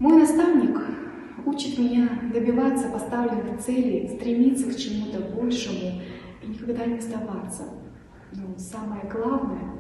Мой наставник учит меня добиваться поставленных целей, стремиться к чему-то большему и никогда не сдаваться. Но самое главное,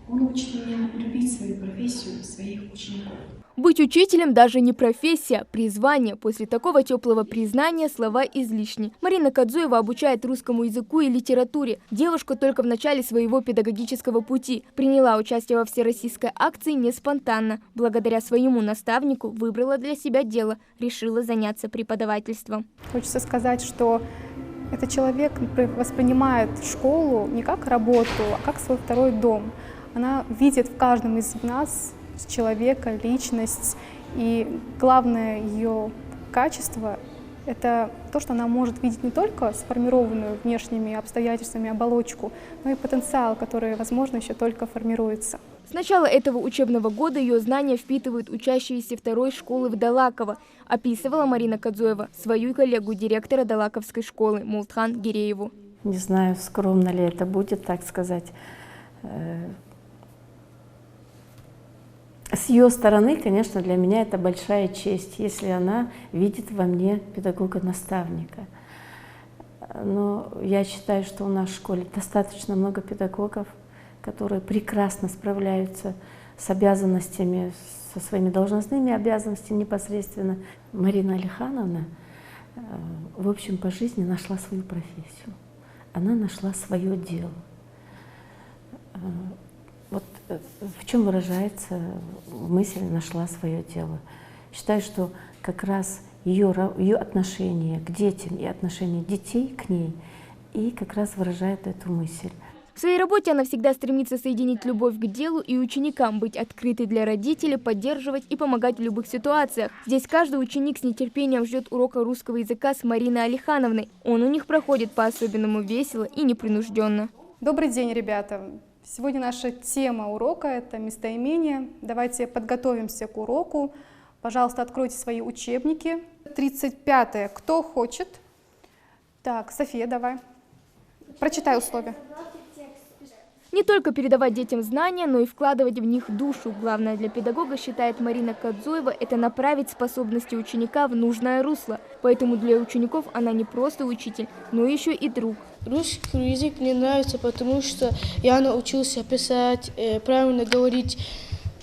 он учит меня любить свою профессию, своих учеников. Быть учителем даже не профессия, призвание. После такого теплого признания слова излишни. Марина Кадзуева обучает русскому языку и литературе. Девушка только в начале своего педагогического пути. Приняла участие во всероссийской акции не спонтанно. Благодаря своему наставнику выбрала для себя дело, решила заняться преподавательством. Хочется сказать, что этот человек воспринимает школу не как работу, а как свой второй дом. Она видит в каждом из нас человека, личность, и главное ее качество – это то, что она может видеть не только сформированную внешними обстоятельствами оболочку, но и потенциал, который, возможно, еще только формируется. С начала этого учебного года ее знания впитывают учащиеся второй школы в Далаково, описывала Марина Кадзуева свою коллегу директора Далаковской школы Мултхан Гирееву. Не знаю, скромно ли это будет, так сказать. С ее стороны, конечно, для меня это большая честь, если она видит во мне педагога-наставника. Но я считаю, что у нас в школе достаточно много педагогов, которые прекрасно справляются с обязанностями, со своими должностными обязанностями непосредственно. Марина Алихановна, в общем, по жизни нашла свою профессию. Она нашла свое дело. Вот в чем выражается мысль «нашла свое дело». Считаю, что как раз ее отношение к детям и отношение детей к ней и как раз выражает эту мысль. В своей работе она всегда стремится соединить любовь к делу и ученикам, быть открытой для родителей, поддерживать и помогать в любых ситуациях. Здесь каждый ученик с нетерпением ждет урока русского языка с Мариной Алихановной. Он у них проходит по-особенному весело и непринужденно. Добрый день, ребята! Сегодня наша тема урока – это местоимение. Давайте подготовимся к уроку. Пожалуйста, откройте свои учебники. 35-е. Кто хочет? Так, София, давай. Прочитай условия. Не только передавать детям знания, но и вкладывать в них душу. Главное для педагога, считает Марина Кадзуева, это направить способности ученика в нужное русло. Поэтому для учеников она не просто учитель, но еще и друг. Русский язык мне нравится, потому что я научился писать, правильно говорить.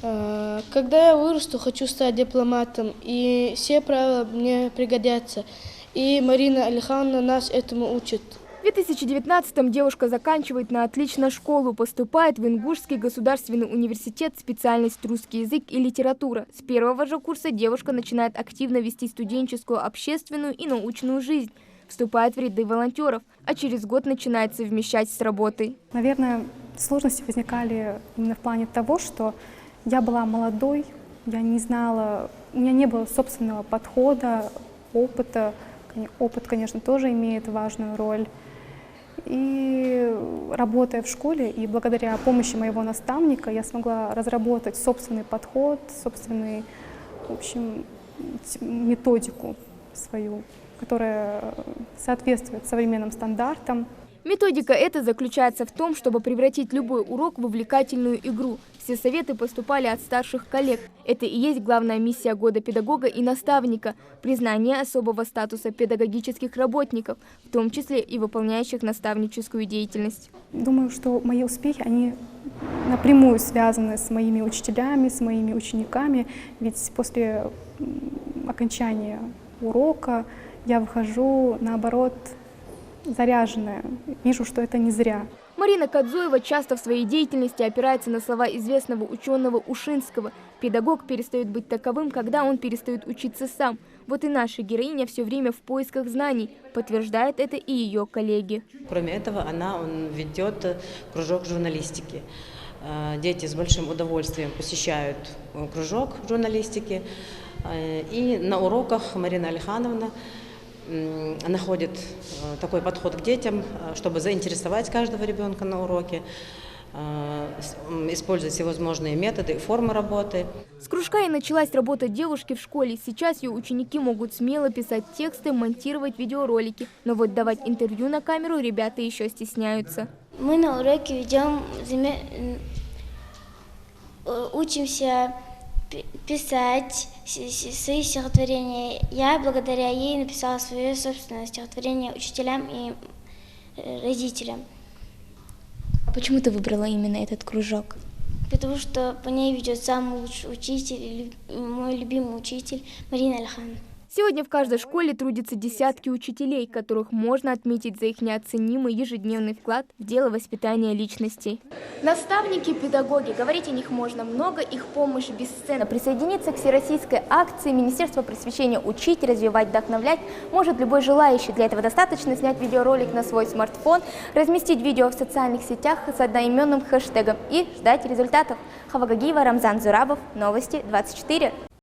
Когда я вырасту, хочу стать дипломатом, и все правила мне пригодятся. И Марина Алихановна нас этому учит. В 2019-м девушка заканчивает на отлично школу, поступает в Ингушский государственный университет, специальность русский язык и литература. С первого же курса девушка начинает активно вести студенческую, общественную и научную жизнь. Вступает в ряды волонтеров, а через год начинает совмещать с работой. Наверное, сложности возникали именно в плане того, что я была молодой, я не знала, у меня не было собственного подхода, опыта. Опыт, конечно, тоже имеет важную роль. И работая в школе, и благодаря помощи моего наставника, я смогла разработать собственный подход, собственную, в общем, методику свою, которая соответствует современным стандартам. Методика эта заключается в том, чтобы превратить любой урок в увлекательную игру. Все советы поступали от старших коллег. Это и есть главная миссия года педагога и наставника – признание особого статуса педагогических работников, в том числе и выполняющих наставническую деятельность. Думаю, что мои успехи, они напрямую связаны с моими учителями, с моими учениками, ведь после окончания урока я выхожу, наоборот, заряженная. Вижу, что это не зря. Марина Кадзуева часто в своей деятельности опирается на слова известного ученого Ушинского. Педагог перестает быть таковым, когда он перестает учиться сам. Вот и наша героиня все время в поисках знаний. Подтверждает это и ее коллеги. Кроме этого, она ведет кружок журналистики. Дети с большим удовольствием посещают кружок журналистики. И на уроках Марина Алихановна находит такой подход к детям, чтобы заинтересовать каждого ребенка на уроке, использовать всевозможные методы и формы работы. С кружка и началась работа девушки в школе. Сейчас ее ученики могут смело писать тексты, монтировать видеоролики. Но вот давать интервью на камеру ребята еще стесняются. Мы на уроке учимся писать свои стихотворения. Я благодаря ей написала свое собственное стихотворение учителям и родителям. А почему ты выбрала именно этот кружок? Потому что по ней ведет самый лучший учитель, мой любимый учитель Марина Алихановна. Сегодня в каждой школе трудятся десятки учителей, которых можно отметить за их неоценимый ежедневный вклад в дело воспитания личностей. Наставники, педагоги, говорить о них можно много, их помощь бесценна. Присоединиться к всероссийской акции Министерства просвещения «Учить, развивать, вдохновлять» может любой желающий. Для этого достаточно снять видеоролик на свой смартфон, разместить видео в социальных сетях с одноименным хэштегом и ждать результатов. Хава Гагиева, Рамзан Зурабов, Новости 24.